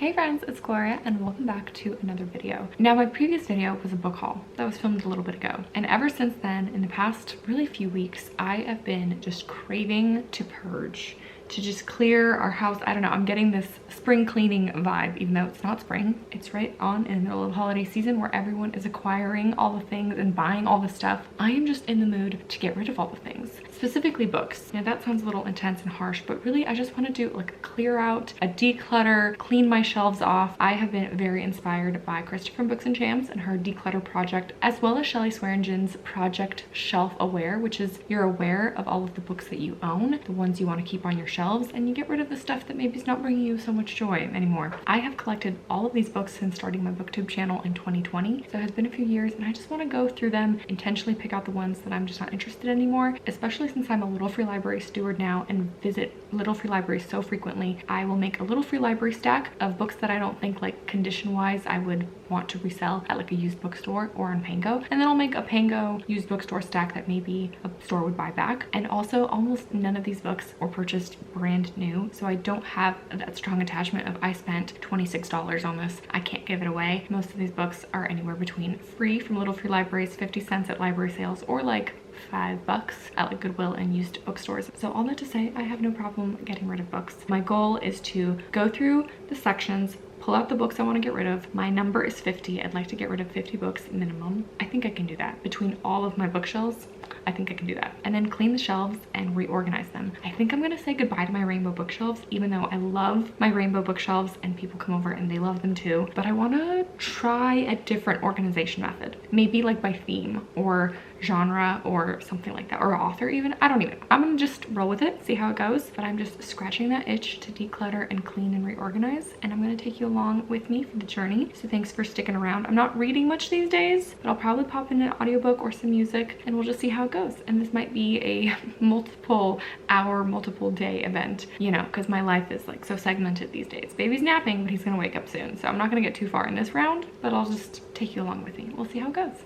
Hey friends, it's Gloria and welcome back to another video. Now my previous video was a book haul that was filmed a little bit ago, and ever since then, in the past really few weeks, I have been just craving to purge, to just clear our house. I don't know, I'm getting this spring cleaning vibe, even though it's not spring. It's right on in the middle of the holiday season where everyone is acquiring all the things and buying all the stuff. I am just in the mood to get rid of all the things, specifically books. Now that sounds a little intense and harsh, but really I just want to do like a clear out, a declutter, clean my shelves off. I have been very inspired by Krista from Books and Jams and her declutter project, as well as Shelley Swearingen's project Shelf Aware, which is you're aware of all of the books that you own, the ones you want to keep on your shelves, and you get rid of the stuff that maybe is not bringing you so much joy anymore. I have collected all of these books since starting my booktube channel in 2020, so it has been a few years, and I just want to go through them, intentionally pick out the ones that I'm just not interested in anymore, especially since I'm a Little Free Library steward now and visit Little Free Libraries so frequently. I will make a Little Free Library stack of books that I don't think, like, condition wise I would want to resell at like a used bookstore or on Pango, and then I'll make a Pango used bookstore stack that maybe a store would buy back. And also, almost none of these books were purchased brand new, so I don't have that strong attachment of I spent $26 on this, I can't give it away. Most of these books are anywhere between free from Little Free Libraries, 50 cents at library sales, or like $5 at like Goodwill and used bookstores. So all that to say, I have no problem getting rid of books. My goal is to go through the sections, pull out the books I want to get rid of. My number is 50. I'd like to get rid of 50 books minimum. I think I can do that. Between all of my bookshelves, I think I can do that. And then clean the shelves and reorganize them. I think I'm gonna say goodbye to my rainbow bookshelves, even though I love my rainbow bookshelves and people come over and they love them too. But I wanna try a different organization method. Maybe like by theme or genre or something like that, or author even. I don't even know. I'm gonna just roll with it, see how it goes. But I'm just scratching that itch to declutter and clean and reorganize, and I'm gonna take you along with me for the journey. So thanks for sticking around. I'm not reading much these days, but I'll probably pop in an audiobook or some music and we'll just see how it goes. And this might be a multiple hour, multiple day event, you know, because my life is like so segmented these days. Baby's napping, but he's gonna wake up soon, so I'm not gonna get too far in this round, but I'll just take you along with me. We'll see how it goes.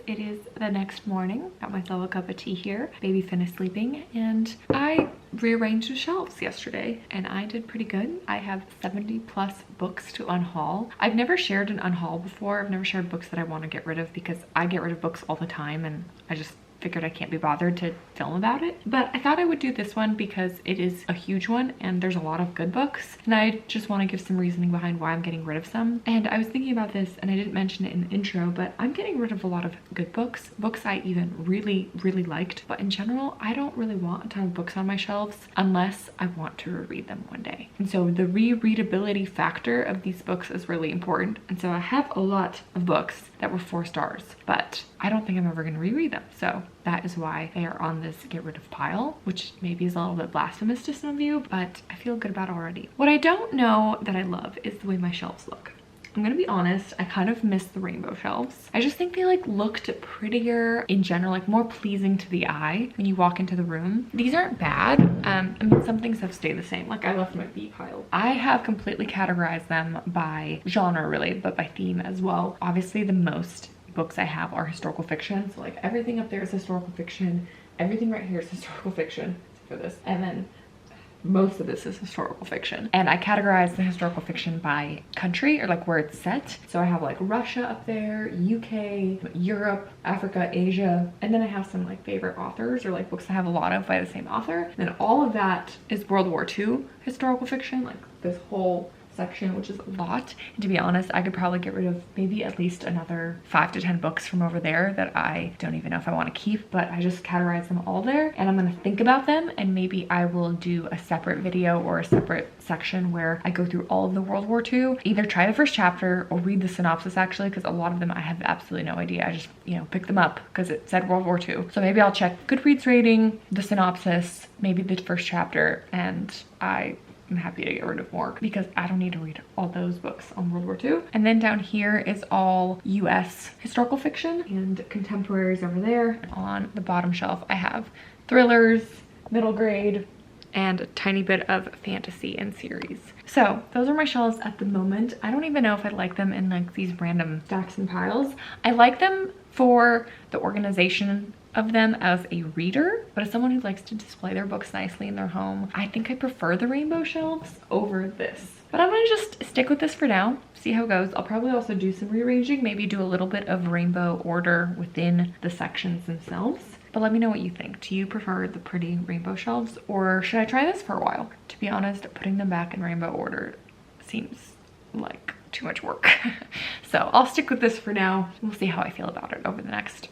It is the next morning. Got myself a cup of tea here. Baby finished sleeping, and I rearranged the shelves yesterday and I did pretty good. I have 70 plus books to unhaul. I've never shared an unhaul before. I've never shared books that I want to get rid of because I get rid of books all the time and I just figured I can't be bothered to film about it. But I thought I would do this one because it is a huge one and there's a lot of good books, and I just want to give some reasoning behind why I'm getting rid of some. And I was thinking about this and I didn't mention it in the intro, but I'm getting rid of a lot of good books I even really liked. But in general, I don't really want a ton of books on my shelves unless I want to reread them one day. And so the rereadability factor of these books is really important. And so I have a lot of books that were 4 stars, but I don't think I'm ever going to reread them. So that is why they are on this get rid of pile, which maybe is a little bit blasphemous to some of you, but I feel good about it already. What I don't know that I love is the way my shelves look. I'm gonna be honest, I kind of miss the rainbow shelves. I just think they like looked prettier in general, like more pleasing to the eye when you walk into the room. These aren't bad. I mean, some things have stayed the same. Like I left my B pile. I have completely categorized them by genre really, but by theme as well. Obviously the most books I have are historical fiction. So like everything up there is historical fiction. Everything right here is historical fiction, except for this. And then most of this is historical fiction, and I categorize the historical fiction by country or like where it's set. So I have like Russia up there, UK, Europe, Africa, Asia, and then I have some like favorite authors or like books I have a lot of by the same author. And then all of that is World War II historical fiction, like this whole section, which is a lot. And to be honest, I could probably get rid of maybe at least another 5 to 10 books from over there that I don't even know if I want to keep, but I just categorize them all there, and I'm going to think about them, and maybe I will do a separate video or a separate section where I go through all of the World War II, either try the first chapter or read the synopsis, actually, because a lot of them I have absolutely no idea. I just, you know, picked them up because it said World War II. So maybe I'll check Goodreads rating, the synopsis, maybe the first chapter, and I'm happy to get rid of more because I don't need to read all those books on World War II. And then down here is all US historical fiction and contemporaries over there. On the bottom shelf, I have thrillers, middle grade, and a tiny bit of fantasy and series. So those are my shelves at the moment. I don't even know if I like them in like these random stacks and piles. I like them for the organization of them as a reader, but as someone who likes to display their books nicely in their home, I think I prefer the rainbow shelves over this. But I'm gonna just stick with this for now, see how it goes. I'll probably also do some rearranging, maybe do a little bit of rainbow order within the sections themselves. But let me know what you think. Do you prefer the pretty rainbow shelves, or should I try this for a while? To be honest, putting them back in rainbow order seems like too much work. So I'll stick with this for now. We'll see how I feel about it over the next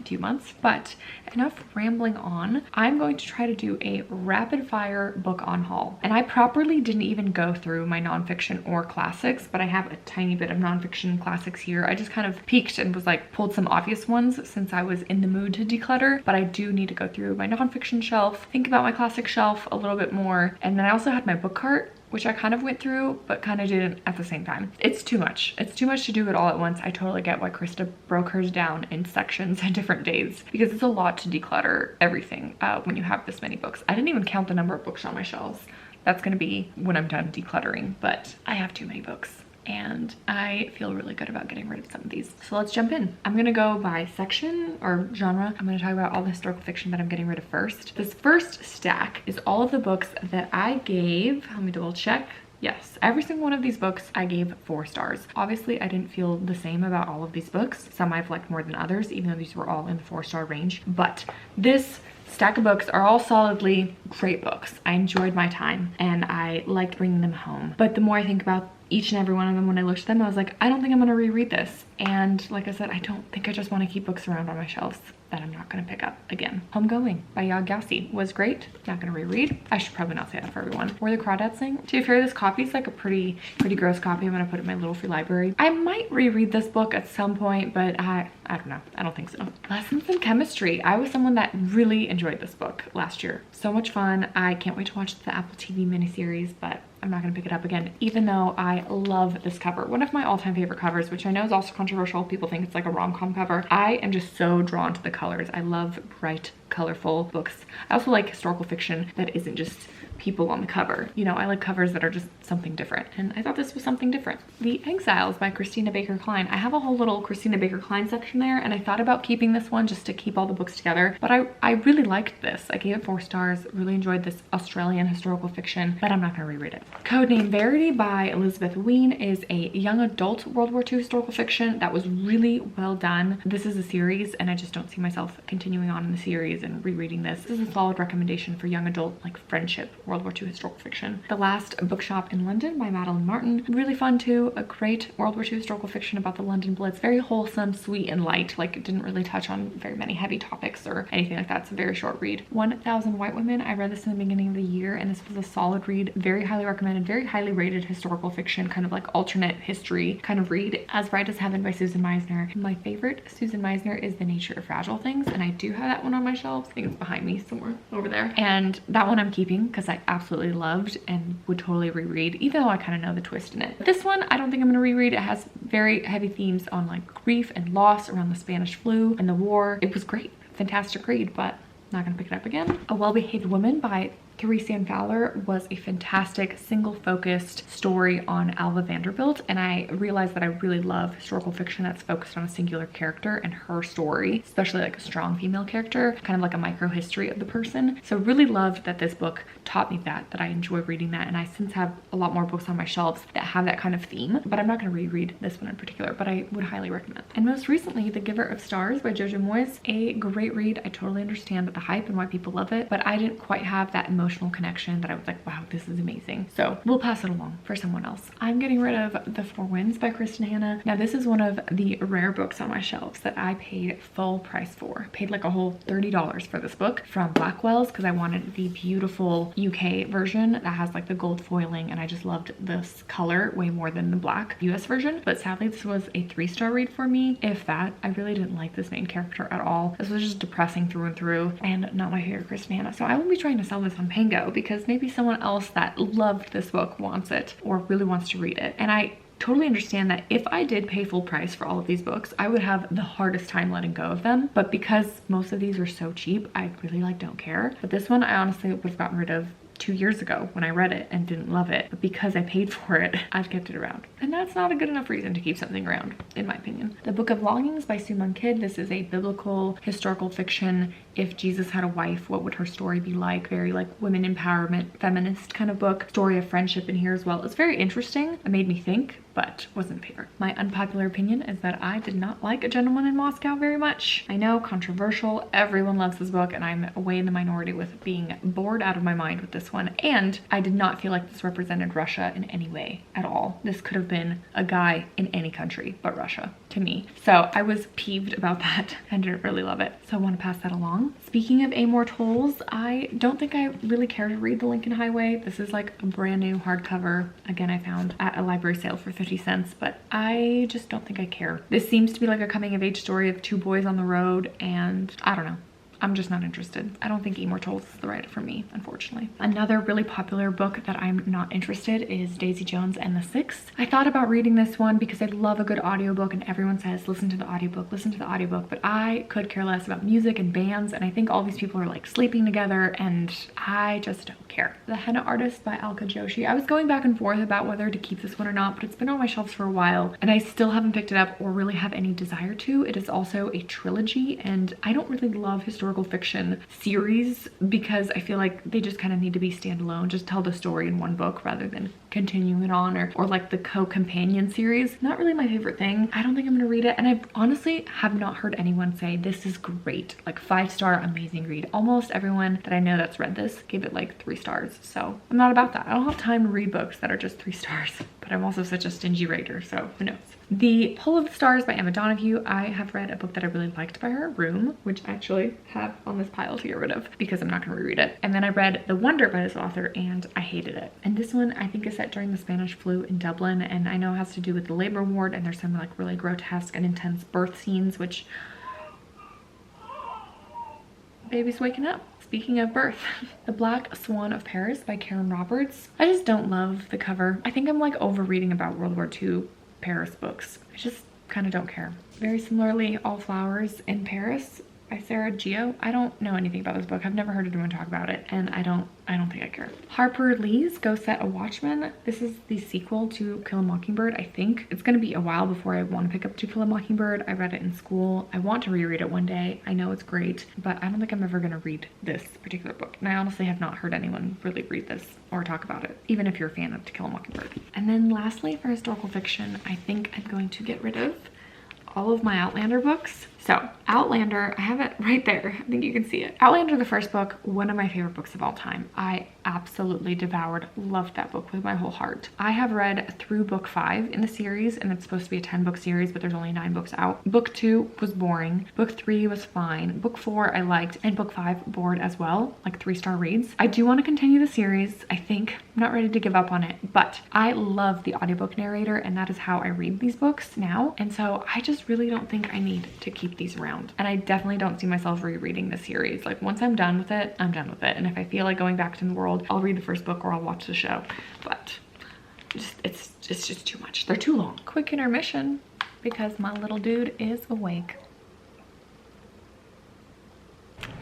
few months. But enough rambling on. I'm going to try to do a rapid fire book on haul. And I properly didn't even go through my nonfiction or classics, but I have a tiny bit of nonfiction classics here. I just kind of peeked and was like, pulled some obvious ones since I was in the mood to declutter, but I do need to go through my nonfiction shelf, think about my classic shelf a little bit more. And then I also had my book cart, which I kind of went through, but kind of didn't at the same time. It's too much. It's too much to do it all at once. I totally get why Krista broke hers down in sections and different days, because it's a lot to declutter everything when you have this many books. I didn't even count the number of books on my shelves. That's gonna be when I'm done decluttering, but I have too many books. And I feel really good about getting rid of some of these. So let's jump in. I'm gonna go by section or genre. I'm gonna talk about all the historical fiction that I'm getting rid of first. This first stack is all of the books that I gave, let me double check. Yes, every single one of these books I gave 4 stars. Obviously, I didn't feel the same about all of these books. Some I've liked more than others, even though these were all in the 4-star range. But this stack of books are all solidly great books. I enjoyed my time and I liked bringing them home. But the more I think about each and every one of them, when I looked at them, I was like, I don't think I'm gonna reread this. And like I said, I don't think I just wanna keep books around on my shelves that I'm not gonna pick up again. Homegoing by Yag Gassi was great. Not gonna reread. I should probably not say that for everyone. Where the Crawdads Sing. To be fair, this copy is like a pretty gross copy. I'm gonna put it in my little free library. I might reread this book at some point, but I don't know. I don't think so. Lessons in Chemistry. I was someone that really enjoyed this book last year. So much fun. I can't wait to watch the Apple TV miniseries, but I'm not gonna pick it up again, even though I love this cover. One of my all-time favorite covers, which I know is also controversial. People think it's like a rom-com cover. I am just so drawn to the colors. I love bright, colorful books. I also like historical fiction that isn't just people on the cover. You know, I like covers that are just something different, and I thought this was something different. The Exiles by Christina Baker Klein. I have a whole little Christina Baker Klein section there, and I thought about keeping this one just to keep all the books together, but I really liked this. I gave it 4 stars, really enjoyed this Australian historical fiction, but I'm not gonna reread it. Codename Verity by Elizabeth Ween is a young adult World War II historical fiction that was really well done. This is a series, and I just don't see myself continuing on in the series and rereading this. This is a solid recommendation for young adult, like friendship World War II historical fiction. The Last Bookshop in London by Madeline Martin. Really fun too. A great World War II historical fiction about the London Blitz. Very wholesome, sweet, and light. Like, it didn't really touch on very many heavy topics or anything like that. It's a very short read. 1000 White Women. I read this in the beginning of the year, and this was a solid read. Very highly recommended. Very highly rated historical fiction, kind of like alternate history kind of read. As Bright as Heaven by Susan Meisner. My favorite Susan Meisner is The Nature of Fragile Things, and I do have that one on my shelves. I think it's behind me somewhere over there. And that one I'm keeping because I absolutely loved and would totally reread, even though I kind of know the twist in it. This one I don't think I'm gonna reread. It has very heavy themes on like grief and loss around the Spanish flu and the war. It was great, fantastic read, but not gonna pick it up again. A Well-Behaved Woman by Therese Ann Fowler was a fantastic single-focused story on Alva Vanderbilt, and I realized that I really love historical fiction that's focused on a singular character and her story, especially like a strong female character, kind of like a micro history of the person. So really loved that this book taught me that I enjoy reading that, and I since have a lot more books on my shelves that have that kind of theme, but I'm not going to reread this one in particular, but I would highly recommend. And most recently, The Giver of Stars by Jojo Moyes, a great read. I totally understand the hype and why people love it, but I didn't quite have that emotion emotional connection that I was like, wow, this is amazing. So we'll pass it along for someone else. I'm getting rid of The Four Winds by Kristen Hanna. Now this is one of the rare books on my shelves that I paid full price for. Paid like a whole $30 for this book from Blackwell's because I wanted the beautiful UK version that has like the gold foiling, and I just loved this color way more than the black US version. But sadly this was a 3-star read for me, if that. I really didn't like this main character at all. This was just depressing through and through and not my favorite Kristen Hanna. So I will be trying to sell this on Pango because maybe someone else that loved this book wants it or really wants to read it. And I totally understand that if I did pay full price for all of these books, I would have the hardest time letting go of them. But because most of these are so cheap, I really like don't care. But this one I honestly would have gotten rid of 2 years ago when I read it and didn't love it, but because I paid for it, I've kept it around. And that's not a good enough reason to keep something around, in my opinion. The Book of Longings by Sue Monk Kidd. This is a biblical historical fiction. If Jesus had a wife, what would her story be like? Very like women empowerment, feminist kind of book. Story of friendship in here as well. It's very interesting. It made me think, but wasn't a favorite. My unpopular opinion is that I did not like A Gentleman in Moscow very much. I know, controversial. Everyone loves this book and I'm way in the minority with being bored out of my mind with this one. And I did not feel like this represented Russia in any way at all. This could have been a guy in any country but Russia to me. So I was peeved about that and didn't really love it. So I want to pass that along. Speaking of Amortals, I don't think I really care to read The Lincoln Highway. This is like a brand new hardcover. Again, I found at a library sale for 50 cents, but I just don't think I care. This seems to be like a coming of age story of 2 boys on the road, and I don't know. I'm just not interested. I don't think Immortals is the writer for me, unfortunately. Another really popular book that I'm not interested is Daisy Jones and the Six. I thought about reading this one because I love a good audiobook and everyone says listen to the audiobook, but I could care less about music and bands, and I think all these people are like sleeping together and I just don't care. The Henna Artist by Alka Joshi. I was going back and forth about whether to keep this one or not, but it's been on my shelves for a while and I still haven't picked it up or really have any desire to. It is also a trilogy and I don't really love historical fiction series because I feel like they just kind of need to be standalone, just tell the story in one book rather than continuing it on, or like the co-companion series. Not really my favorite thing. I don't think I'm gonna read it, and I honestly have not heard anyone say this is great, like 5-star amazing read. Almost everyone that I know that's read this gave it like 3 stars, so I'm not about that. I don't have time to read books that are just 3 stars, but I'm also such a stingy rater, so who knows. The Pull of the Stars by Emma Donoghue. I have read a book that I really liked by her, Room, which I actually have on this pile to get rid of because I'm not gonna reread it. And then I read The Wonder by this author and I hated it. And this one I think is set during the Spanish flu in Dublin, and I know it has to do with the labor ward, and there's some like really grotesque and intense birth scenes, which baby's waking up. Speaking of birth, The Black Swan of Paris by Karen Roberts. I just don't love the cover. I think I'm like over reading about World War II Paris books. I just kind of don't care. Very similarly, All Flowers in Paris by Sarah Geo. I don't know anything about this book. I've never heard anyone talk about it, and I don't think I care. Harper Lee's Go Set a Watchman. This is the sequel to Kill a Mockingbird, I think. It's gonna be a while before I want to pick up To Kill a Mockingbird. I read it in school. I want to reread it one day. I know it's great, but I don't think I'm ever gonna read this particular book. And I honestly have not heard anyone really read this or talk about it, even if you're a fan of To Kill a Mockingbird. And then lastly, for historical fiction, I think I'm going to get rid of all of my Outlander books. So Outlander, I have it right there. I think you can see it. Outlander, the first book, one of my favorite books of all time. I absolutely devoured, loved that book with my whole heart. I have read through book 5 in the series, and it's supposed to be a 10-book series, but there's only 9 books out. Book 2 was boring. Book 3 was fine. Book 4 I liked, and book 5 bored as well, like 3-star reads. I do want to continue the series. I think I'm not ready to give up on it, but I love the audiobook narrator, and that is how I read these books now. And so I just really don't think I need to keep these around, and I definitely don't see myself rereading the series. Like once I'm done with it, I'm done with it, and if I feel like going back to the world, I'll read the first book or I'll watch the show, but it's just too much. They're too long. Quick intermission because my little dude is awake.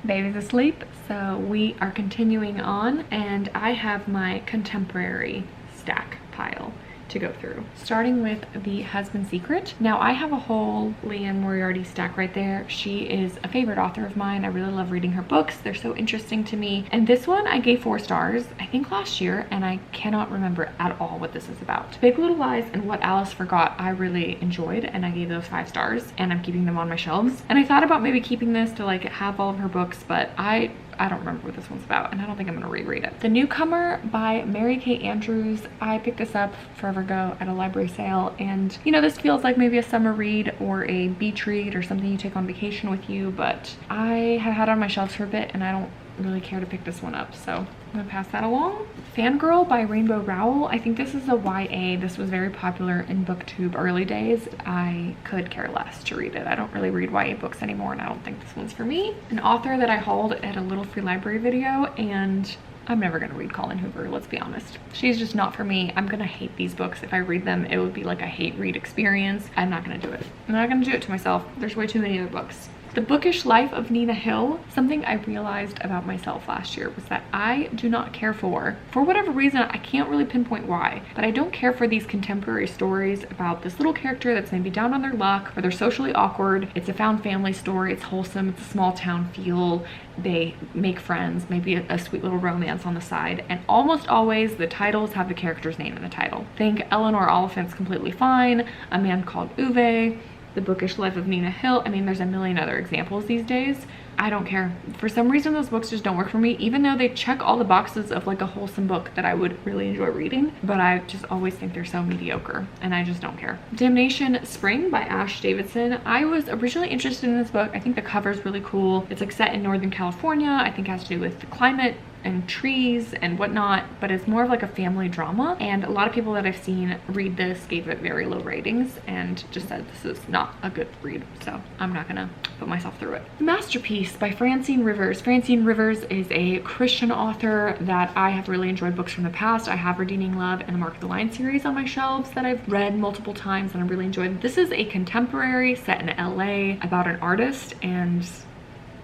Baby's asleep, so we are continuing on, and I have my contemporary stack pile to go through, starting with The Husband's Secret. Now I have a whole Liane Moriarty stack right there. She is a favorite author of mine. I really love reading her books. They're so interesting to me. And this one I gave 4 stars, I think last year, and I cannot remember at all what this is about. Big Little Lies and What Alice Forgot I really enjoyed, and I gave those 5 stars, and I'm keeping them on my shelves. And I thought about maybe keeping this to like have all of her books, but I I don't remember what this one's about, and I don't think I'm gonna reread it. The Newcomer by Mary Kate Andrews. I picked this up forever ago at a library sale, and you know, this feels like maybe a summer read or a beach read or something you take on vacation with you, but I have had it on my shelves for a bit and I don't really care to pick this one up, so I'm gonna pass that along. Fangirl by Rainbow Rowell. I think this is a YA. This was very popular in BookTube early days. I could care less to read it. I don't really read YA books anymore, and I don't think this one's for me. An author that I hauled at a Little Free Library video, and I'm never gonna read Colin Hoover, let's be honest. She's just not for me. I'm gonna hate these books. If I read them, it would be like a hate read experience. I'm not gonna do it. I'm not gonna do it to myself. There's way too many other books. The Bookish Life of Nina Hill. Something I realized about myself last year was that I do not care for whatever reason, I can't really pinpoint why, but I don't care for these contemporary stories about this little character that's maybe down on their luck, or they're socially awkward. It's a found family story, it's wholesome, it's a small town feel, they make friends, maybe a sweet little romance on the side, and almost always the titles have the character's name in the title. Think Eleanor Oliphant's Completely Fine, A Man Called Uwe, The Bookish Life of Nina Hill. I mean, there's a million other examples these days. I don't care. For some reason, those books just don't work for me, even though they check all the boxes of like a wholesome book that I would really enjoy reading, but I just always think they're so mediocre and I just don't care. Damnation Spring by Ash Davidson. I was originally interested in this book. I think the cover's really cool. It's like set in Northern California. I think it has to do with the climate and trees and whatnot, but it's more of like a family drama, and a lot of people that I've seen read this gave it very low ratings and just said this is not a good read, so I'm not gonna put myself through it. Masterpiece by Francine Rivers. Francine Rivers is a Christian author that I have really enjoyed books from the past. I have Redeeming Love and the Mark of the Lion series on my shelves that I've read multiple times and I really enjoyed. This is a contemporary set in LA about an artist, and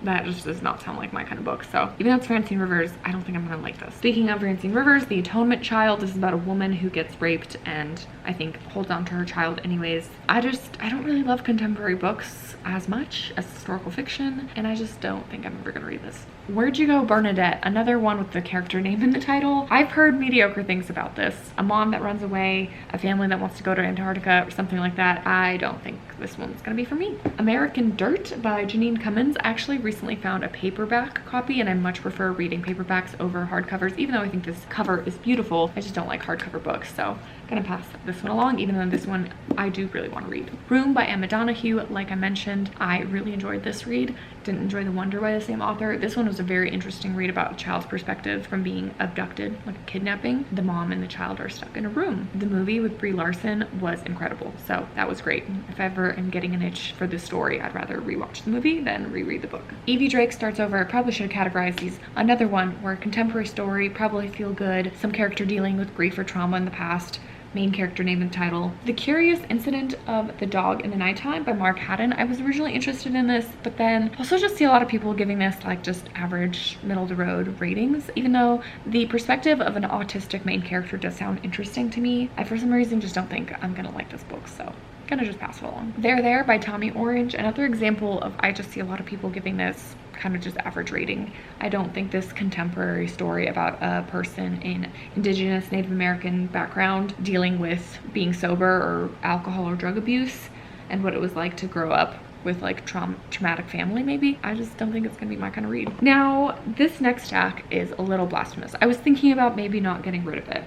that just does not sound like my kind of book. So even though it's Francine Rivers, I don't think I'm gonna like this. Speaking of Francine Rivers, The Atonement Child. This is about a woman who gets raped and I think holds on to her child anyways. I don't really love contemporary books as much as historical fiction, and I just don't think I'm ever gonna read this. Where'd You Go, Bernadette? Another one with the character name in the title. I've heard mediocre things about this. A mom that runs away, a family that wants to go to Antarctica or something like that. I don't think this one's gonna be for me. American Dirt by Janine Cummins. I actually recently found a paperback copy, and I much prefer reading paperbacks over hardcovers, even though I think this cover is beautiful. I just don't like hardcover books, so I'm gonna pass this one along, even though this one I do really want to read. Room by Emma Donoghue. Like I mentioned, I really enjoyed this read. Didn't enjoy The Wonder by the same author. This one was a very interesting read about a child's perspective from being abducted, like a kidnapping. The mom and the child are stuck in a room. The movie with Brie Larson was incredible, so that was great. If I ever am getting an itch for this story, I'd rather rewatch the movie than reread the book. Evie Drake Starts Over. I probably should have categorized these. Another one where contemporary story, probably feel good, some character dealing with grief or trauma in the past, main character name and title. The Curious Incident of the Dog in the Nighttime by Mark Haddon. I was originally interested in this, but then also just see a lot of people giving this like just average middle of the road ratings, even though the perspective of an autistic main character does sound interesting to me. I for some reason just don't think I'm gonna like this book, so gonna just pass it along. There by Tommy Orange. Another example of I just see a lot of people giving this kind of just average rating. I don't think this contemporary story about a person in Indigenous Native American background dealing with being sober or alcohol or drug abuse and what it was like to grow up with like traumatic family maybe. I just don't think it's gonna be my kind of read. Now this next stack is a little blasphemous. I was thinking about maybe not getting rid of it,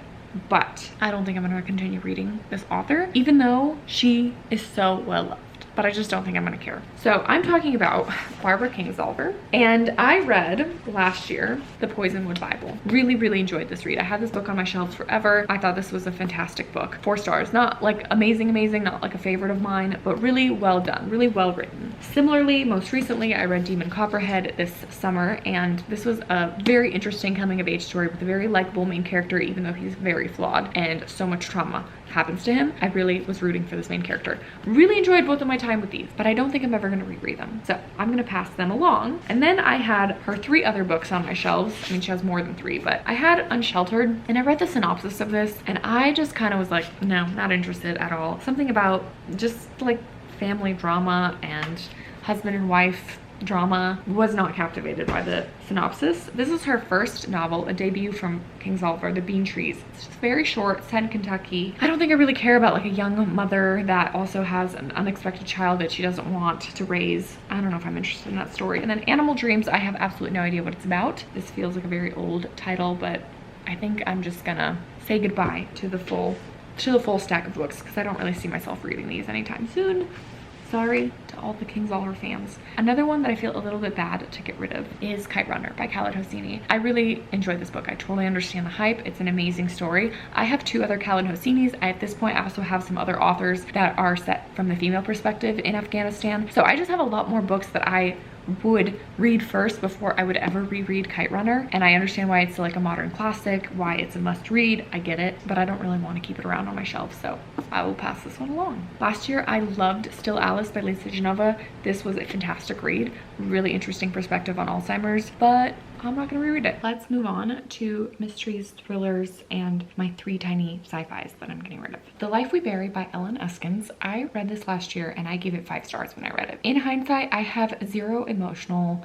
but I don't think I'm gonna continue reading this author, even though she is so well loved. But I just don't think I'm gonna care. So I'm talking about Barbara Kingsolver, and I read last year The Poisonwood Bible. Really enjoyed this read. I had this book on my shelves forever. I thought this was a fantastic book. 4 stars. Not like amazing, not like a favorite of mine, but really well done, really well written. Similarly, most recently, I read Demon Copperhead this summer, and this was a very interesting coming of age story with a very likable main character, even though he's very flawed and so much trauma happens to him. I really was rooting for this main character. Really enjoyed both of my time with these, but I don't think I'm ever gonna reread them. So I'm gonna pass them along. And then I had her 3 other books on my shelves. I mean, she has more than 3, but I had Unsheltered, and I read the synopsis of this, and I just kind of was like, no, not interested at all. Something about just like family drama and husband and wife drama. Was not captivated by the synopsis. This is her first novel, a debut from Kingsolver, The Bean Trees. It's just very short, set in Kentucky. I don't think I really care about like a young mother that also has an unexpected child that she doesn't want to raise. I don't know if I'm interested in that story. And then Animal Dreams, I have absolutely no idea what it's about. This feels like a very old title, but I think I'm just gonna say goodbye to the full stack of books because I don't really see myself reading these anytime soon. Sorry to all the Kingsolver fans. Another one that I feel a little bit bad to get rid of is Kite Runner by Khaled Hosseini. I really enjoyed this book. I totally understand the hype. It's an amazing story. I have 2 other Khaled Hosseinis. At this point, I also have some other authors that are set from the female perspective in Afghanistan. So I just have a lot more books that I would read first before I would ever reread Kite Runner, and I understand why it's like a modern classic, why it's a must read. I get it, but I don't really want to keep it around on my shelf, so I will pass this one along. Last year I loved Still Alice by Lisa Genova. This was a fantastic read, really interesting perspective on Alzheimer's, but I'm not gonna reread it. Let's move on to mysteries, thrillers, and my 3 tiny sci-fis that I'm getting rid of. The Life We Bury by Ellen Eskens. I read this last year and I gave it 5 stars when I read it. In hindsight, I have zero emotional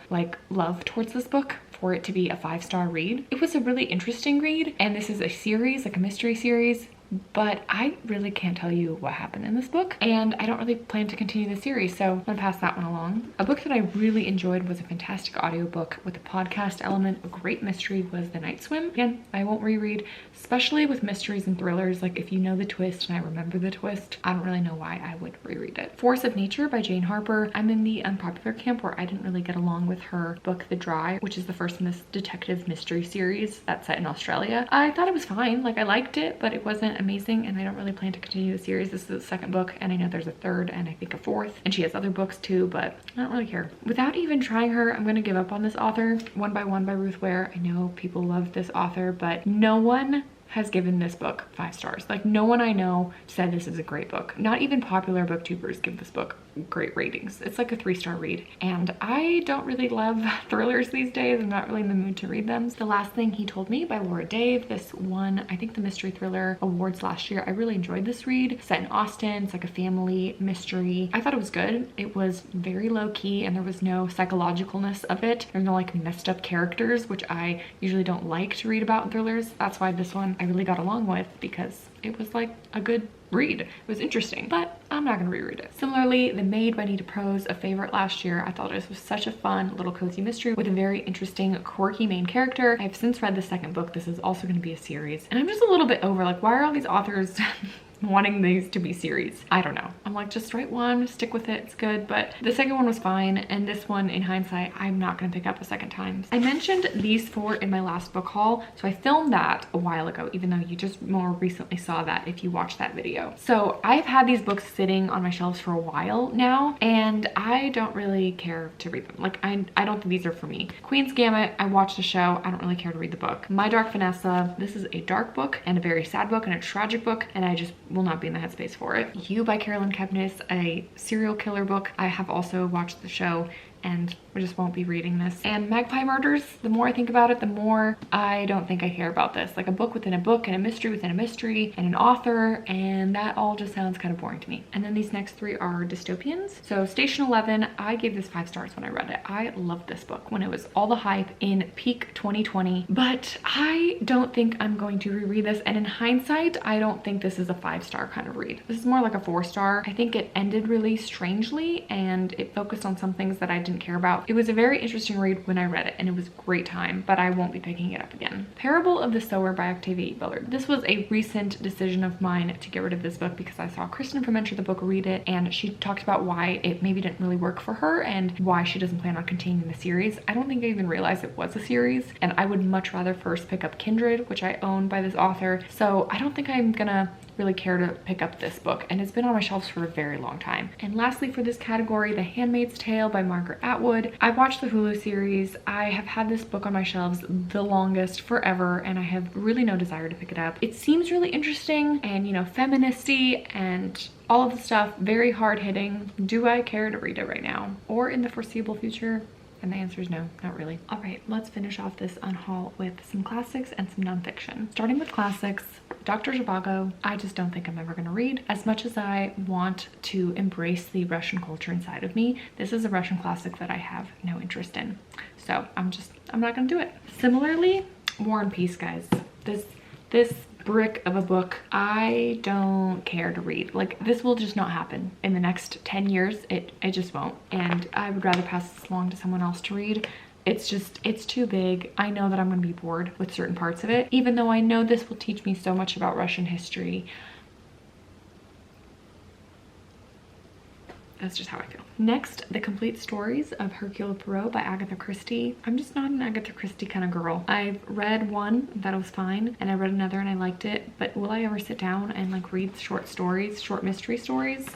love towards this book for it to be a 5-star read. It was a really interesting read, and this is a series, like a mystery series, but I really can't tell you what happened in this book, and I don't really plan to continue the series, so I'm gonna pass that one along. A book that I really enjoyed was a fantastic audiobook with a podcast element. A great mystery was The Night Swim. Again, I won't reread, especially with mysteries and thrillers. Like if you know the twist and I remember the twist, I don't really know why I would reread it. Force of Nature by Jane Harper. I'm in the unpopular camp where I didn't really get along with her book The Dry, which is the first in this detective mystery series that's set in Australia. I thought it was fine, like I liked it, but it wasn't amazing, and I don't really plan to continue the series. This is the 2nd book, and I know there's a 3rd and I think a 4th, and she has other books too, but I don't really care. Without even trying her, I'm gonna give up on this author. One by One by Ruth Ware. I know people love this author, but no one has given this book 5 stars. Like no one I know said this is a great book. Not even popular booktubers give this book great ratings. It's like a 3-star read, and I don't really love thrillers these days. I'm not really in the mood to read them. The Last Thing He Told Me by Laura Dave. This won, I think, the Mystery Thriller Awards last year. I really enjoyed this read. Set in Austin. It's like a family mystery. I thought it was good. It was very low key, and there was no psychologicalness of it. There's no like messed up characters, which I usually don't like to read about in thrillers. That's why this one I really got along with, because it was like a good read. It was interesting, but I'm not gonna reread it. Similarly, The Maid by Nita Prose, a favorite last year. I thought this was such a fun little cozy mystery with a very interesting, quirky main character. I've since read the 2nd book. This is also gonna be a series, and I'm just a little bit over, like, why are all these authors wanting these to be series? I don't know. I'm like, just write one, stick with it, it's good. But the 2nd one was fine, and this one, in hindsight, I'm not gonna pick up a 2nd time. I mentioned these 4 in my last book haul, so I filmed that a while ago, even though you just more recently saw that if you watched that video. So I've had these books sitting on my shelves for a while now, and I don't really care to read them. Like I don't think these are for me. Queen's Gambit, I watched the show, I don't really care to read the book. My Dark Vanessa, this is a dark book and a very sad book and a tragic book, and I just will not be in the headspace for it. You by Carolyn Kepnes, a serial killer book. I have also watched the show and I just won't be reading this. And Magpie Murders, the more I think about it, the more I don't think I care about this. Like a book within a book and a mystery within a mystery and an author, and that all just sounds kind of boring to me. And then these next 3 are dystopians. So Station 11, I gave this 5 stars when I read it. I loved this book when it was all the hype in peak 2020, but I don't think I'm going to reread this. And in hindsight, I don't think this is a 5-star kind of read. This is more like a 4-star. I think it ended really strangely, and it focused on some things that I didn't care about. It was a very interesting read when I read it, and it was a great time, but I won't be picking it up again. Parable of the Sower by Octavia E. Billard. This was a recent decision of mine to get rid of this book because I saw Kristen from Enter the Book read it, and she talked about why it maybe didn't really work for her and why she doesn't plan on continuing the series. I don't think I even realized it was a series, and I would much rather first pick up Kindred, which I own by this author, so I don't think I'm gonna really care to pick up this book, and it's been on my shelves for a very long time. And lastly for this category, The Handmaid's Tale by Margaret Atwood. I watched the Hulu series. I have had this book on my shelves the longest, forever, and I have really no desire to pick it up. It seems really interesting and, you know, feministy and all of the stuff, very hard-hitting. Do I care to read it right now or in the foreseeable future? And the answer is no, not really. All right, let's finish off this unhaul with some classics and some nonfiction. Starting with classics, Dr. Zhivago, I just don't think I'm ever gonna read. As much as I want to embrace the Russian culture inside of me, this is a Russian classic that I have no interest in. So I'm not gonna do it. Similarly, War and Peace, guys. This brick of a book, I don't care to read. Like, this will just not happen in the next 10 years. It just won't. And I would rather pass this along to someone else to read. It's too big. I know that I'm gonna be bored with certain parts of it, even though I know this will teach me so much about Russian history. That's just how I feel. Next, The Complete Stories of Hercule Poirot by Agatha Christie. I'm just not an Agatha Christie kind of girl. I've read one that was fine, and I read another and I liked it, but will I ever sit down and like read short stories, short mystery stories?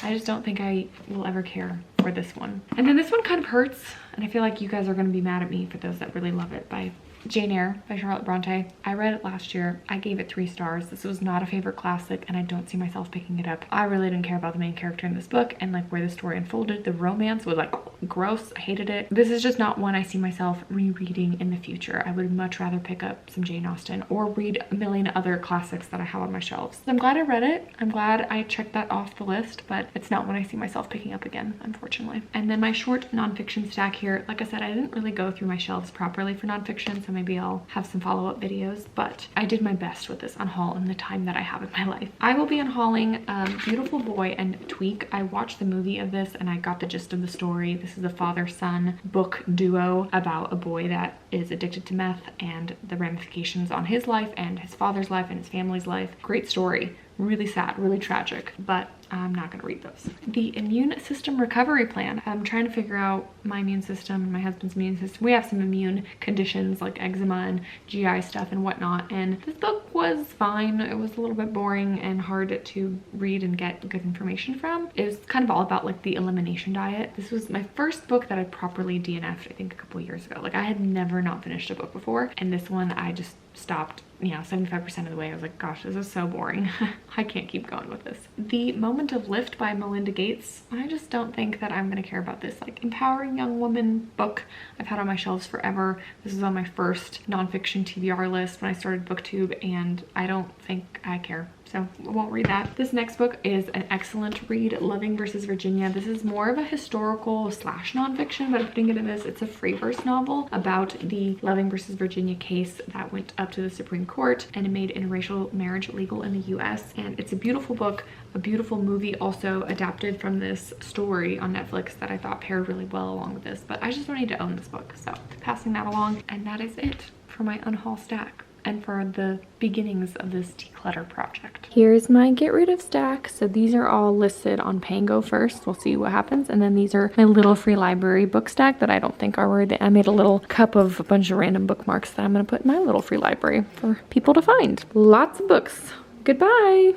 I just don't think I will ever care for this one. And then this one kind of hurts, and I feel like you guys are gonna be mad at me for those that really love it, by Jane Eyre by Charlotte Bronte. I read it last year. I gave it 3 stars. This was not a favorite classic, and I don't see myself picking it up. I really didn't care about the main character in this book and like where the story unfolded. The romance was like gross. I hated it. This is just not one I see myself rereading in the future. I would much rather pick up some Jane Austen or read a million other classics that I have on my shelves. So I'm glad I read it. I'm glad I checked that off the list, but it's not one I see myself picking up again, unfortunately. And then my short nonfiction stack here. Like I said, I didn't really go through my shelves properly for nonfiction, so maybe I'll have some follow-up videos, but I did my best with this unhaul in the time that I have in my life. I will be unhauling Beautiful Boy and Tweak. I watched the movie of this and I got the gist of the story. This is a father-son book duo about a boy that is addicted to meth and the ramifications on his life and his father's life and his family's life. Great story. Really sad, really tragic, but I'm not gonna read those. The Immune System Recovery Plan. I'm trying to figure out my immune system and my husband's immune system. We have some immune conditions like eczema and GI stuff and whatnot, and this book was fine. It was a little bit boring and hard to read and get good information from. It was kind of all about like the elimination diet. This was my first book that I properly DNF'd, I think a couple years ago. Like, I had never not finished a book before, and this one I just stopped, you know, 75% of the way. I was like, gosh, this is so boring. I can't keep going with this. The Moment of Lift by Melinda Gates. I just don't think that I'm gonna care about this like empowering young woman book I've had on my shelves forever. This is on my first nonfiction TBR list when I started BookTube, and I don't think I care. So I won't read that. This next book is an excellent read, Loving versus Virginia. This is more of a historical slash nonfiction, but I'm putting it in this. It's a free-verse novel about the Loving versus Virginia case that went up to the Supreme Court and it made interracial marriage legal in the US. And it's a beautiful book, a beautiful movie also adapted from this story on Netflix that I thought paired really well along with this. But I just don't need to own this book, so passing that along. And that is it for my unhaul stack and for the beginnings of this declutter project. Here's my get rid of stack. So these are all listed on Pango first. We'll see what happens. And then these are my little free library book stack that I don't think are worthy. I made a little cup of a bunch of random bookmarks that I'm gonna put in my little free library for people to find. Lots of books. Goodbye.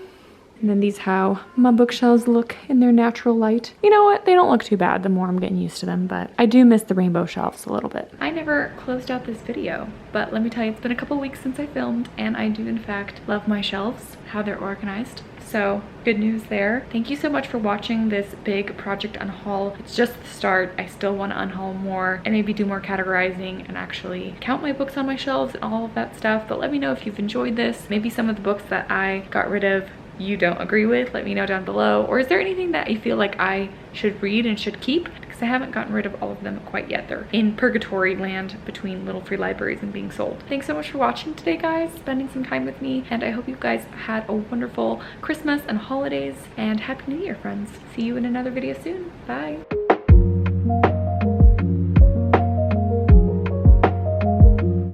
And then these how my bookshelves look in their natural light. You know what? They don't look too bad the more I'm getting used to them, but I do miss the rainbow shelves a little bit. I never closed out this video, but let me tell you, it's been a couple weeks since I filmed, and I do in fact love my shelves, how they're organized. So good news there. Thank you so much for watching this big project unhaul. It's just the start. I still want to unhaul more and maybe do more categorizing and actually count my books on my shelves and all of that stuff. But let me know if you've enjoyed this. Maybe some of the books that I got rid of you don't agree with. Let me know down below. Or is there anything that you feel like I should read and should keep? Because I haven't gotten rid of all of them quite yet. They're in purgatory land between little free libraries and being sold. Thanks so much for watching today, guys, spending some time with me, and I hope you guys had a wonderful Christmas and holidays, and Happy New Year, friends. See you in another video soon. Bye.